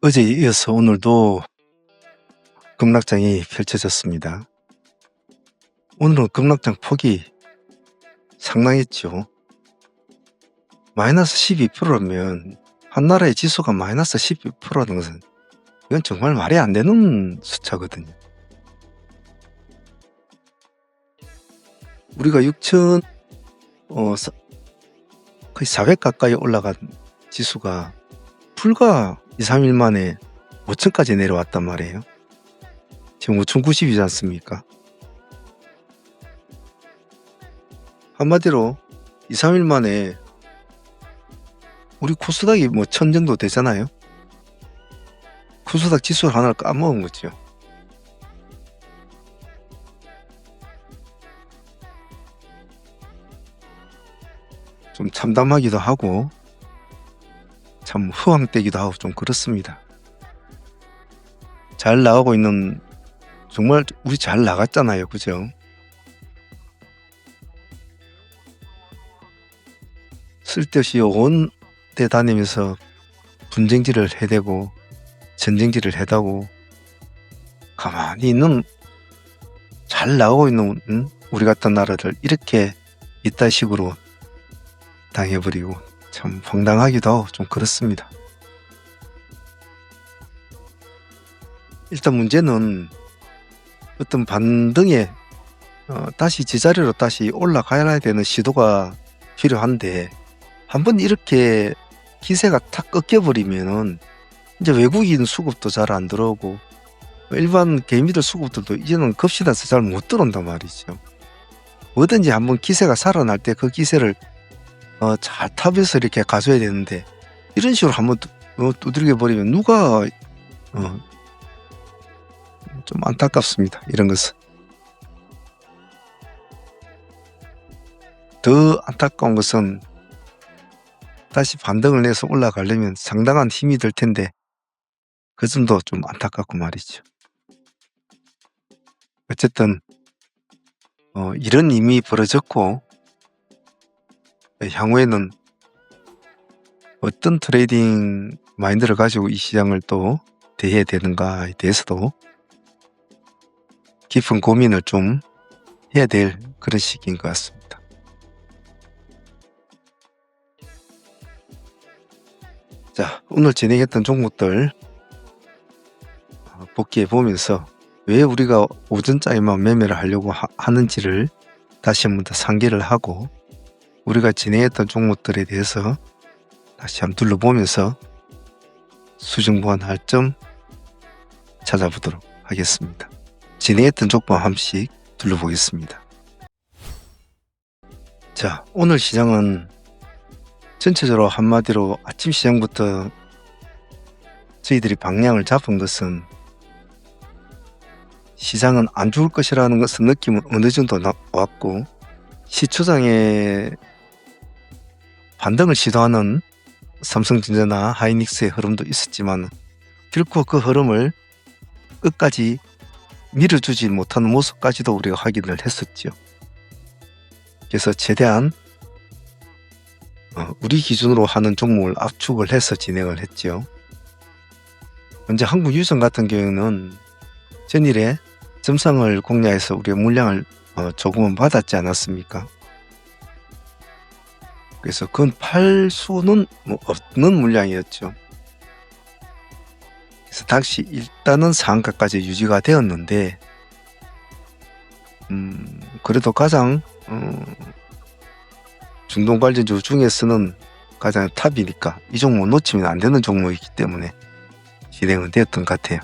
어제에 이어서 오늘도 급락장이 펼쳐졌습니다. 오늘은 급락장 폭이 상당했죠. 마이너스 12%라면 한 나라의 지수가 마이너스 12%라는 것은 이건 정말 말이 안 되는 숫자거든요. 우리가 6천 거의 400 가까이 올라간 지수가 불과 2, 3일 만에 5천까지 내려왔단 말이에요. 지금 5,090이지 않습니까? 한마디로 2, 3일 만에 우리 코스닥이 1,000 정도 되잖아요. 코스닥 지수를 하나를 까먹은 거죠. 좀 참담하기도 하고 참 허황되기도 하고 좀 그렇습니다. 잘 나가고 있는, 정말 우리 잘 나갔잖아요. 그죠? 쓸데없이 온 데 다니면서 분쟁질을 해대고 전쟁질을 해다고 가만히 있는, 잘 나가고 있는 우리 같은 나라를 이렇게 이딴 식으로 당해버리고 참 황당하기도 하고 좀 그렇습니다. 일단 문제는 어떤 반등에 다시 제자리로 다시 올라가야 되는 시도가 필요한데, 한번 이렇게 기세가 탁 꺾여버리면은 이제 외국인 수급도 잘 안 들어오고 일반 개미들 수급들도 이제는 급시다서 잘 못 들어온단 말이죠. 뭐든지 한번 기세가 살아날 때 그 기세를 잘 탑에서 이렇게 가져야 되는데, 이런 식으로 한번 두들겨 버리면 누가 좀 안타깝습니다. 이런 것은. 더 안타까운 것은 다시 반등을 내서 올라가려면 상당한 힘이 들 텐데 그 점도 좀 안타깝고 말이죠. 어쨌든 이런 이미 벌어졌고, 향후에는 어떤 트레이딩 마인드를 가지고 이 시장을 또 대해야 되는가에 대해서도 깊은 고민을 좀 해야 될 그런 시기인 것 같습니다. 자, 오늘 진행했던 종목들 복귀해 보면서 왜 우리가 오전장에만 매매를 하려고 하는지를 다시 한번 더 상기를 하고, 우리가 진행했던 종목들에 대해서 다시 한번 둘러보면서 수정 보완할 점 찾아보도록 하겠습니다. 진행했던 종목 한 번씩 둘러보겠습니다. 자, 오늘 시장은 전체적으로 한마디로 아침 시장부터 저희들이 방향을 잡은 것은, 시장은 안 좋을 것이라는 것은 느낌은 어느 정도 나왔고, 시초장에 반등을 시도하는 삼성전자나 하이닉스의 흐름도 있었지만 결코 그 흐름을 끝까지 밀어주지 못하는 모습까지도 우리가 확인을 했었죠. 그래서 최대한 우리 기준으로 하는 종목을 압축을 해서 진행을 했죠. 먼저 한국유전 같은 경우는 전일에 점상을 공략해서 우리가 물량을 조금은 받았지 않았습니까? 그래서 그건 팔 수는 없는 물량이었죠. 그래서 다시 일단은 상한가까지 유지가 되었는데, 그래도 가장 중동관련주 중에서는 가장 탑이니까 이 종목 놓치면 안 되는 종목이기 때문에 진행은 되었던 것 같아요.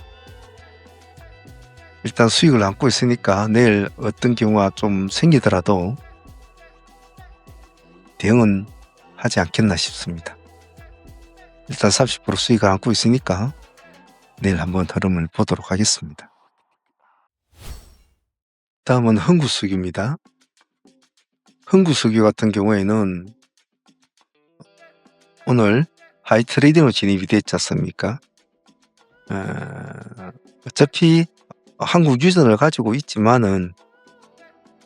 일단 수익을 안고 있으니까 내일 어떤 경우가 좀 생기더라도 대응은 하지 않겠나 싶습니다. 일단 30% 수익을 안고 있으니까 내일 한번 흐름을 보도록 하겠습니다. 다음은 흥구수교입니다. 흥구수교 같은 경우에는 오늘 하이트레이딩으로 진입이 됐지 않습니까? 어차피 한국유전을 가지고 있지만은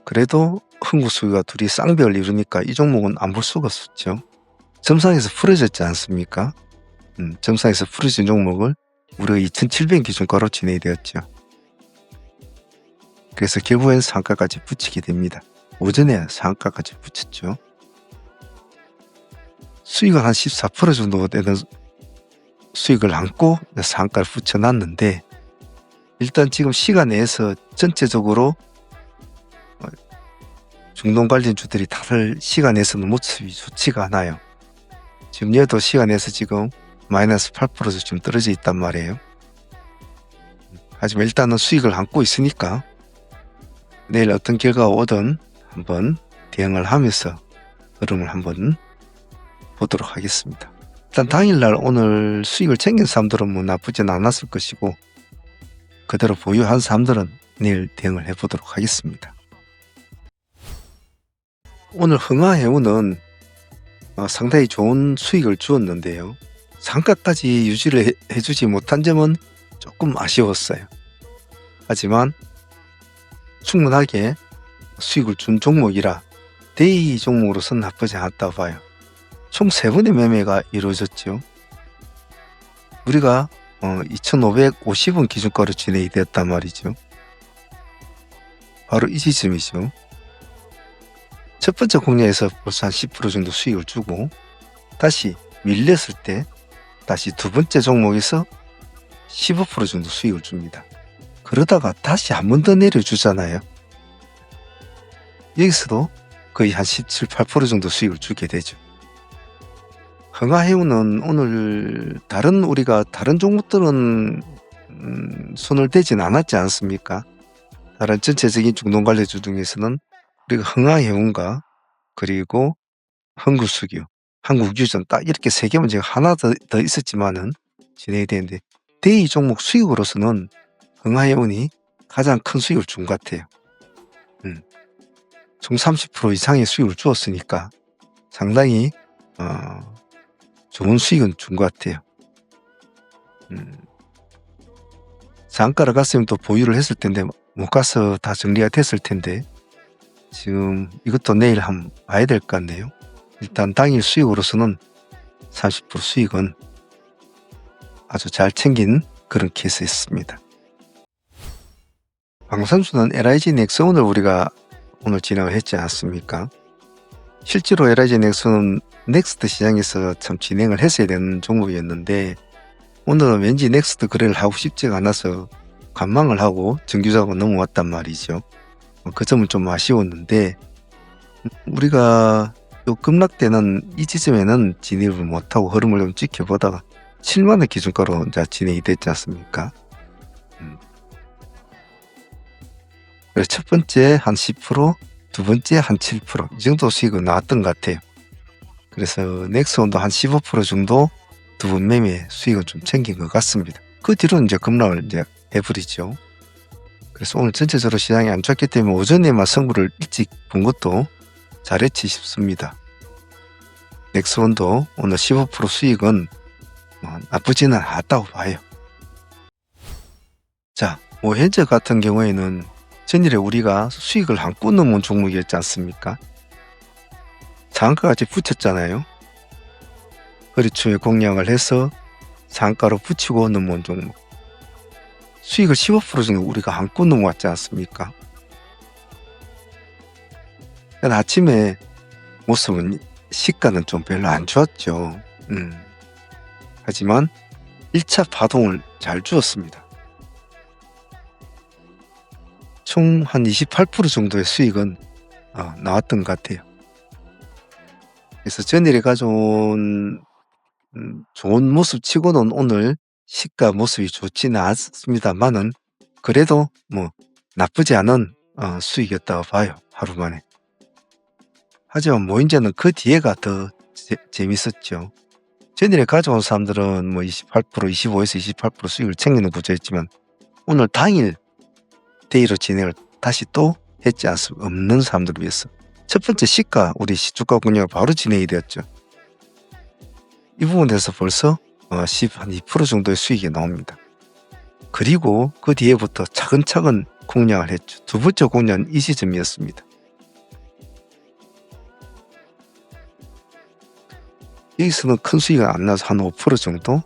그래도 흥구수교가 둘이 쌍벽을 이루니까 이 종목은 안 볼 수가 없었죠. 점상에서 풀어졌지 않습니까? 점상에서 풀어진 종목을 우리가 2,700 기준가로 진행이 되었죠. 그래서 결국엔 상한가까지 붙이게 됩니다. 오전에 상한가까지 붙였죠. 수익은 한 14% 정도 되는 수익을 안고 상한가를 붙여놨는데, 일단 지금 시간 내에서 전체적으로 중동 관련주들이 다들 시간 내에서는 모습이 좋지가 않아요. 지금 얘도 시간 내에서 지금 마이너스 8% 지금 떨어져 있단 말이에요. 하지만 일단은 수익을 안고 있으니까 내일 어떤 결과가 오든 한번 대응을 하면서 흐름을 한번 보도록 하겠습니다. 일단 당일날 오늘 수익을 챙긴 사람들은 뭐 나쁘진 않았을 것이고, 그대로 보유한 사람들은 내일 대응을 해보도록 하겠습니다. 오늘 흥하해운은 상당히 좋은 수익을 주었는데요. 상가까지 유지를 해주지 못한 점은 조금 아쉬웠어요. 하지만 충분하게 수익을 준 종목이라 데이 종목으로서는 나쁘지 않았다고 봐요. 총 3번의 매매가 이루어졌죠. 우리가 2,550원 기준가로 진행이 되었단 말이죠. 바로 이 지점이죠. 첫 번째 공략에서 벌써 한 10% 정도 수익을 주고, 다시 밀렸을 때 다시 두 번째 종목에서 15% 정도 수익을 줍니다. 그러다가 다시 한 번 더 내려주잖아요. 여기서도 거의 한 17, 8% 정도 수익을 주게 되죠. 흥하해운은 오늘 우리가 다른 종목들은 손을 대진 않았지 않습니까? 다른 전체적인 중동 관련주 중에서는 우리가 흥하해운과 그리고 흥국수교, 한국유전 딱 이렇게 3개 문제가 하나 더 있었지만은 진행이 되는데, 대의 종목 수익으로서는 흥하해운이 가장 큰 수익을 준 것 같아요. 총 30% 이상의 수익을 주었으니까 상당히 좋은 수익은 준 것 같아요. 상가를 갔으면 또 보유를 했을 텐데 못 가서 다 정리가 됐을 텐데, 지금 이것도 내일 한번 봐야 될 것 같네요. 일단 당일 수익으로서는 30% 수익은 아주 잘 챙긴 그런 케이스였습니다. 방산수는 LIG 넥슨을 우리가 오늘 진행을 했지 않습니까? 실제로 LIG 넥슨은 넥스트 시장에서 참 진행을 했어야 되는 종목이었는데, 오늘은 왠지 넥스트 거래를 하고 싶지가 않아서 관망을 하고 정규작으로 넘어왔단 말이죠. 그 점은 좀 아쉬웠는데, 우리가 요 급락되는 이 지점에는 진입을 못하고 흐름을 좀 지켜보다가 7만원 기준가로 이제 진행이 됐지 않습니까? 그래서 첫 번째 한 10%, 두 번째 한 7%, 이 정도 수익은 나왔던 것 같아요. 그래서 넥스원도 한 15% 정도 두 번 매매 수익은 좀 챙긴 것 같습니다. 그 뒤로는 이제 급락을 이제 해버리죠. 그래서 오늘 전체적으로 시장이 안 좋았기 때문에 오전에만 승부를 일찍 본 것도 잘했지 싶습니다. 넥스원도 오늘 15% 수익은 나쁘지는 않았다고 봐요. 자, 현재 같은 경우에는 전일에 우리가 수익을 안고 넘은 종목이었지 않습니까? 상한가까지 붙였잖아요. 거래처에 공략을 해서 상한가로 붙이고 넘어온 종목. 수익을 15% 정도 우리가 안고 넘어왔지 않습니까? 아침에 모습은 시가는 좀 별로 안 좋았죠. 하지만 1차 파동을 잘 주었습니다. 총 한 28% 정도의 수익은 나왔던 것 같아요. 그래서 전일에 가져온 좋은 모습 치고는 오늘 시가 모습이 좋지는 않습니다만은 그래도 뭐 나쁘지 않은 수익이었다고 봐요. 하루 만에. 하지만 이제는 그 뒤에가 더 재밌었죠. 전일에 가져온 사람들은 뭐 28%, 25에서 28% 수익을 챙기는 구조였지만, 오늘 당일 데이로 진행을 다시 또 했지 없는 사람들을 위해서 첫 번째 시가, 우리 시주가 공략을 바로 진행이 되었죠. 이 부분에서 벌써 2% 정도의 수익이 나옵니다. 그리고 그 뒤에부터 차근차근 공략을 했죠. 두 번째 공략은 이 시점이었습니다. 여기서는 큰 수익이 안 나서 한 5% 정도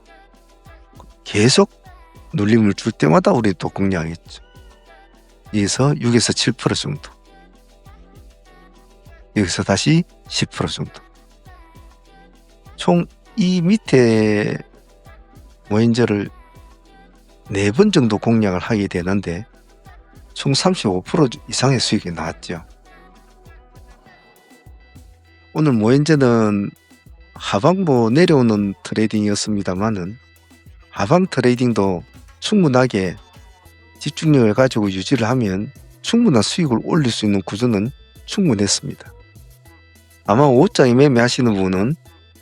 계속 눌림을 줄 때마다 우리 또 공략했죠. 여기서 6에서 7% 정도. 여기서 다시 10% 정도. 총 이 밑에 모인저를 4번 정도 공략을 하게 되는데 총 35% 이상의 수익이 나왔죠. 오늘 모인저는 하방보 내려오는 트레이딩이었습니다만은 하방 트레이딩도 충분하게 집중력을 가지고 유지를 하면 충분한 수익을 올릴 수 있는 구조는 충분했습니다. 아마 5장에 매매하시는 분은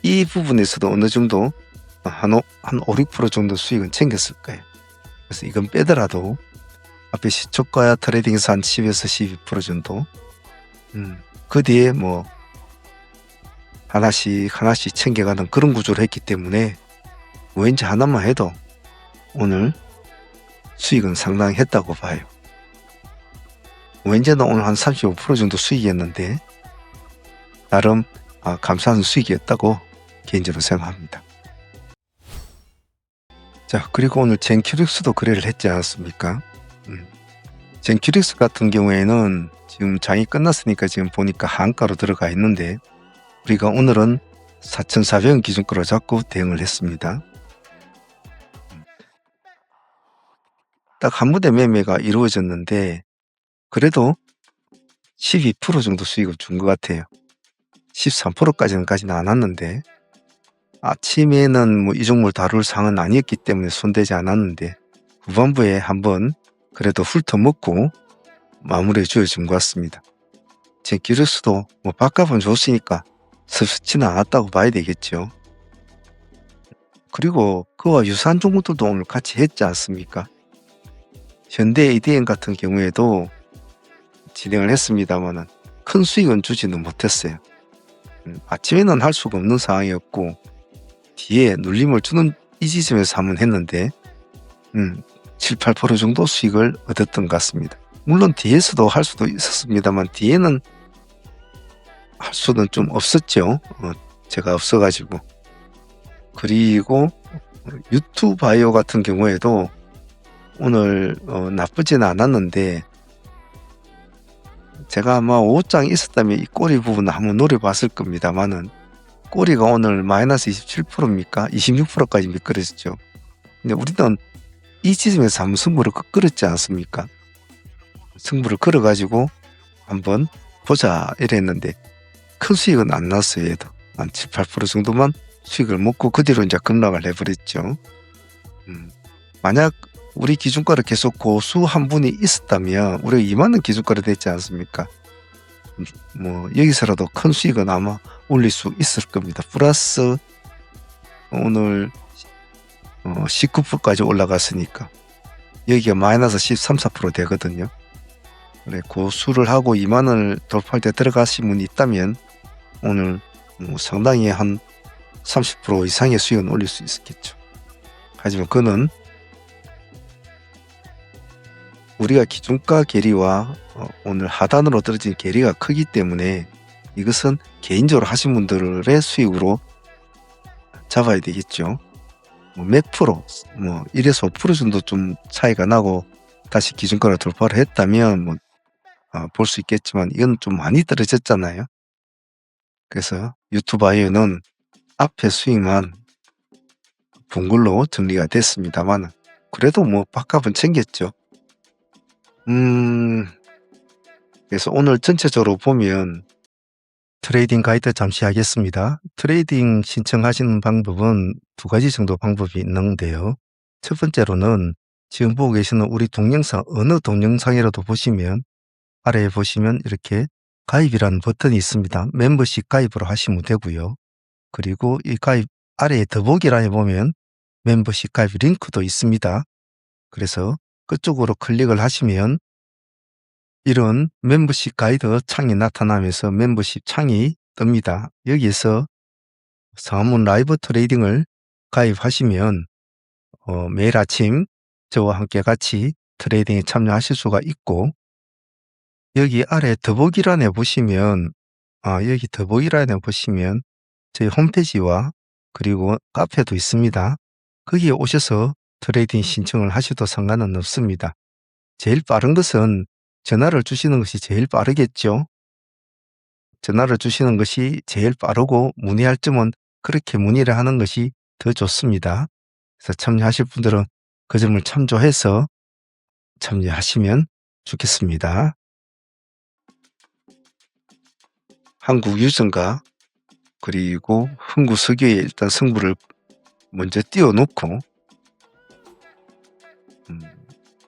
이 부분에서도 어느 정도 한 5, 6% 정도 수익은 챙겼을 거예요. 그래서 이건 빼더라도 앞에 시초가 트레이딩에서 한 10에서 12% 정도 그 뒤에 뭐 하나씩 챙겨가는 그런 구조를 했기 때문에 왠지 하나만 해도 오늘 수익은 상당히 했다고 봐요. 왠지는 오늘 한 35% 정도 수익이었는데 나름 감사한 수익이었다고 개인적으로 생각합니다. 자, 그리고 오늘 젠큐릭스도 거래를 했지 않았습니까? 젠큐릭스 같은 경우에는 지금 장이 끝났으니까 지금 보니까 한가로 들어가 있는데 우리가 오늘은 4,400원 기준가로 잡고 대응을 했습니다. 딱 한 무대 매매가 이루어졌는데 그래도 12% 정도 수익을 준 것 같아요. 13%까지는 가지는 않았는데 아침에는 뭐 이 종목을 다룰 상은 아니었기 때문에 손대지 않았는데 후반부에 한번 그래도 훑어먹고 마무리해 주어진 것 같습니다. 제 기르스도 뭐 바값은 줬으니까 섭섭지는 않았다고 봐야 되겠죠. 그리고 그와 유사한 종목들도 오늘 같이 했지 않습니까? 현대 ADM 같은 경우에도 진행을 했습니다만은 큰 수익은 주지는 못했어요. 아침에는 할 수가 없는 상황이었고 뒤에 눌림을 주는 이 지점에서 한번 했는데 7, 8% 정도 수익을 얻었던 것 같습니다. 물론 뒤에서도 할 수도 있었습니다만 뒤에는 할 수는 좀 없었죠. 제가 없어가지고. 그리고 유튜바이오 같은 경우에도 오늘 나쁘지는 않았는데 제가 아마 5장이 있었다면 이 꼬리 부분을 한번 노려봤을 겁니다만은 꼬리가 오늘 마이너스 27%입니까? 26%까지 미끄러졌죠. 근데 우리는 이 지점에서 한번 승부를 끌었지 않습니까? 승부를 걸어가지고 한번 보자 이랬는데 큰 수익은 안 났어요. 얘도 한 7, 8% 정도만 수익을 먹고 그 뒤로 이제 급락을 해버렸죠. 만약 우리 기준가를 계속 고수 한 분이 있었다면 우리가 2만원 기준가를 됐지 않습니까? 뭐 여기서라도 큰 수익은 아마 올릴 수 있을 겁니다. 플러스 오늘 19%까지 올라갔으니까 여기가 마이너스 13, 14% 되거든요. 그래, 고수를 하고 2만원을 돌파할 때 들어가신 분이 있다면 오늘 상당히 한 30% 이상의 수익은 올릴 수 있었겠죠. 하지만 그는 우리가 기준가 괴리와 오늘 하단으로 떨어진 괴리가 크기 때문에 이것은 개인적으로 하신 분들의 수익으로 잡아야 되겠죠. 몇 프로, 1에서 5% 정도 좀 차이가 나고 다시 기준가를 돌파를 했다면 볼 수 있겠지만 이건 좀 많이 떨어졌잖아요. 그래서 유튜바이오는 앞에 수익만 본 걸로 정리가 됐습니다만 그래도 밥값은 챙겼죠. 그래서 오늘 전체적으로 보면 트레이딩 가이드 잠시 하겠습니다. 트레이딩 신청하시는 방법은 2가지 정도 방법이 있는데요. 첫 번째로는 지금 보고 계시는 우리 동영상 어느 동영상이라도 보시면 아래에 보시면 이렇게 가입이라는 버튼이 있습니다. 멤버십 가입으로 하시면 되고요. 그리고 이 가입 아래에 더보기란에 보면 멤버십 가입 링크도 있습니다. 그래서 그쪽으로 클릭을 하시면 이런 멤버십 가이드 창이 나타나면서 멤버십 창이 뜹니다. 여기에서 상한문 라이브 트레이딩을 가입하시면 매일 아침 저와 함께 같이 트레이딩에 참여하실 수가 있고 여기 아래 더보기란에 보시면 여기 더보기란에 보시면 저희 홈페이지와 그리고 카페도 있습니다. 거기에 오셔서 트레이딩 신청을 하셔도 상관은 없습니다. 제일 빠른 것은 전화를 주시는 것이 제일 빠르겠죠. 전화를 주시는 것이 제일 빠르고 문의할 점은 그렇게 문의를 하는 것이 더 좋습니다. 그래서 참여하실 분들은 그 점을 참조해서 참여하시면 좋겠습니다. 한국유전과 그리고 흥구석유에 일단 승부를 먼저 띄워놓고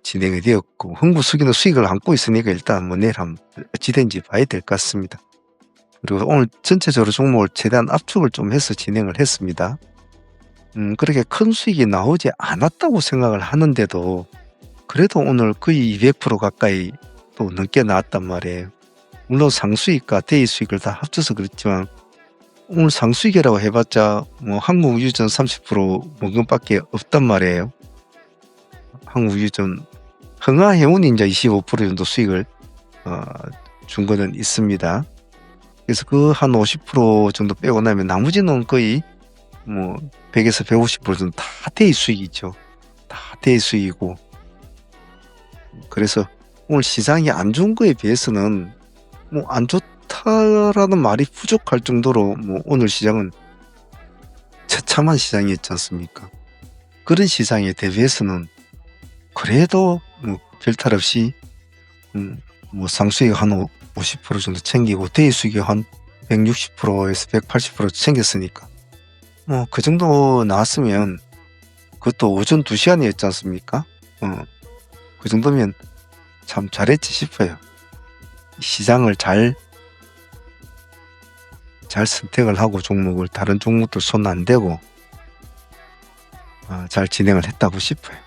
진행이 되었고, 흥구석유는 수익을 안고 있으니까 일단 뭐 내일 한번 어찌된지 봐야 될 것 같습니다. 그리고 오늘 전체적으로 종목을 최대한 압축을 좀 해서 진행을 했습니다. 그렇게 큰 수익이 나오지 않았다고 생각을 하는데도 그래도 오늘 거의 200% 가까이 또 넘게 나왔단 말이에요. 물론 상수익과 대입수익을 다 합쳐서 그렇지만 오늘 상수익이라고 해봤자 뭐 한국유전 30% 원금밖에 없단 말이에요. 한국유전 흥하해운이 이제 25% 정도 수익을 준 거는 있습니다. 그래서 그 한 50% 정도 빼고 나면 나머지는 거의 뭐 100에서 150% 정도 다 대입수익이죠. 다 대입수익이고, 그래서 오늘 시장이 안 좋은 거에 비해서는 뭐 안 좋다라는 말이 부족할 정도로 뭐 오늘 시장은 처참한 시장이었지 않습니까? 그런 시장에 대비해서는 그래도 뭐 별탈 없이 뭐 상수익 한 50% 정도 챙기고 대입수익이 한 160%에서 180% 챙겼으니까 뭐 그 정도 나왔으면, 그것도 오전 2시간이었지 않습니까? 그 정도면 참 잘했지 싶어요. 시장을 잘 선택을 하고 종목을 다른 종목들 손 안 대고 잘 진행을 했다고 싶어요.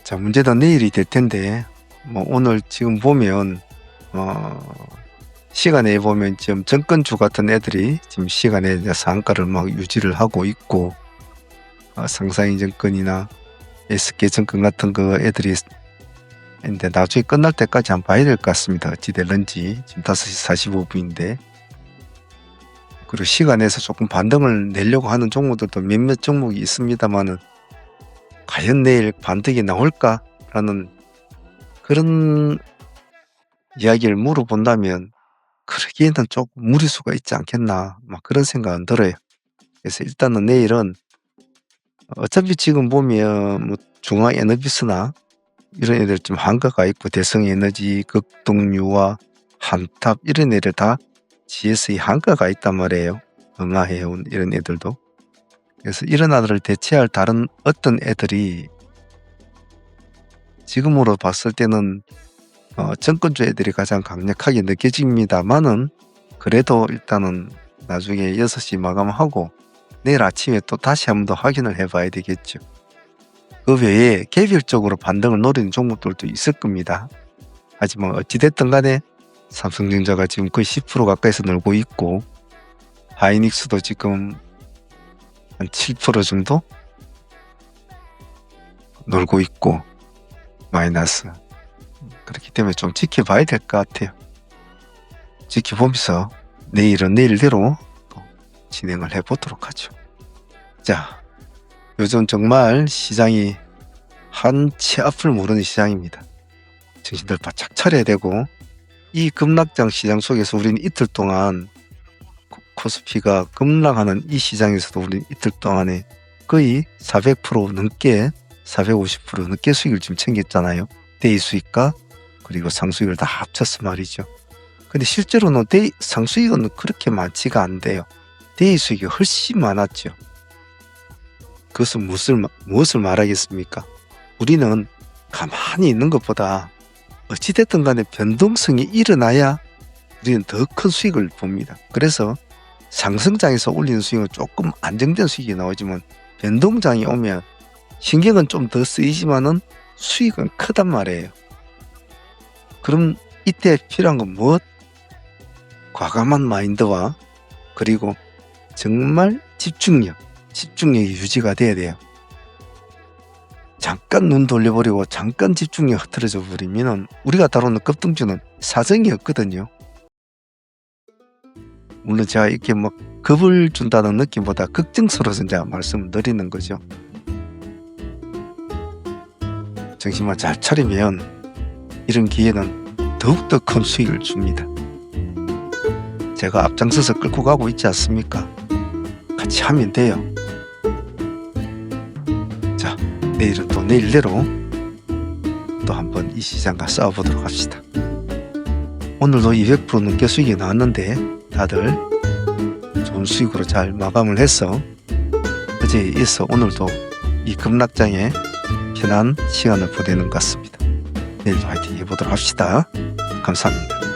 자, 문제는 내일이 될 텐데 뭐 오늘 지금 보면 시간에 보면 지금 정권주 같은 애들이 지금 시간에 상한가를 막 유지를 하고 있고, 상상인증권이나 SK증권 같은 그 애들이 근데 나중에 끝날 때까지 한번 봐야 될 것 같습니다. 어찌 될런지. 지금 5시 45분인데. 그리고 시간에서 조금 반등을 내려고 하는 종목들도 몇몇 종목이 있습니다만은 과연 내일 반등이 나올까라는 그런 이야기를 물어본다면 그러기에는 조금 무리수가 있지 않겠나, 막 그런 생각은 들어요. 그래서 일단은 내일은 어차피 지금 보면 뭐 중앙에너비스나 이런 애들 좀 한가가 있고, 대성에너지, 극동유와 한탑 이런 애들 다 GS의 한가가 있단 말이에요. 응아해온 이런 애들도. 그래서 이런 애들을 대체할 다른 어떤 애들이 지금으로 봤을 때는 정권주 애들이 가장 강력하게 느껴집니다만은, 그래도 일단은 나중에 6시 마감하고 내일 아침에 또 다시 한번 더 확인을 해봐야 되겠죠. 그 외에 개별적으로 반등을 노리는 종목들도 있을 겁니다. 하지만 어찌됐든 간에 삼성전자가 지금 거의 10% 가까이서 늘고 있고, 하이닉스도 지금 한 7% 정도 늘고 있고, 마이너스. 그렇기 때문에 좀 지켜봐야 될 것 같아요. 지켜보면서 내일은 내일대로 또 진행을 해보도록 하죠. 자, 요즘 정말 시장이 한치 앞을 모르는 시장입니다. 정신들 바짝 차려야 되고, 이 급락장 시장 속에서 우리는 이틀 동안 코스피가 급락하는 이 시장에서도 우리는 이틀 동안에 거의 400% 넘게 450% 넘게 수익을 지금 챙겼잖아요. 대입 수익과 그리고 상수익을 다 합쳐서 말이죠. 근데 실제로는 상수익은 그렇게 많지가 않대요. 대입 수익이 훨씬 많았죠. 그것은 무엇을 말하겠습니까? 우리는 가만히 있는 것보다 어찌됐든 간에 변동성이 일어나야 우리는 더 큰 수익을 봅니다. 그래서 상승장에서 올리는 수익은 조금 안정된 수익이 나오지만, 변동장이 오면 신경은 좀 더 쓰이지만은 수익은 크단 말이에요. 그럼 이때 필요한 건 무엇? 과감한 마인드와 그리고 정말 집중력이 유지가 돼야 돼요. 잠깐 눈 돌려버리고 잠깐 집중력 흐트러져 버리면 우리가 다루는 급등주는 사정이 없거든요. 물론 제가 이렇게 겁을 준다는 느낌보다 걱정스러워서 제가 말씀을 드리는 거죠. 정신만 잘 차리면 이런 기회는 더욱더 큰 수익을 줍니다. 제가 앞장서서 끌고 가고 있지 않습니까? 같이 하면 돼요. 자, 내일은 또 내일대로 또 한번 이 시장과 싸워보도록 합시다. 오늘도 200% 넘게 수익이 나왔는데 다들 좋은 수익으로 잘 마감을 해서 어제에 이어서 오늘도 이 급락장에 편한 시간을 보내는 것 같습니다. 내일도 화이팅 해보도록 합시다. 감사합니다.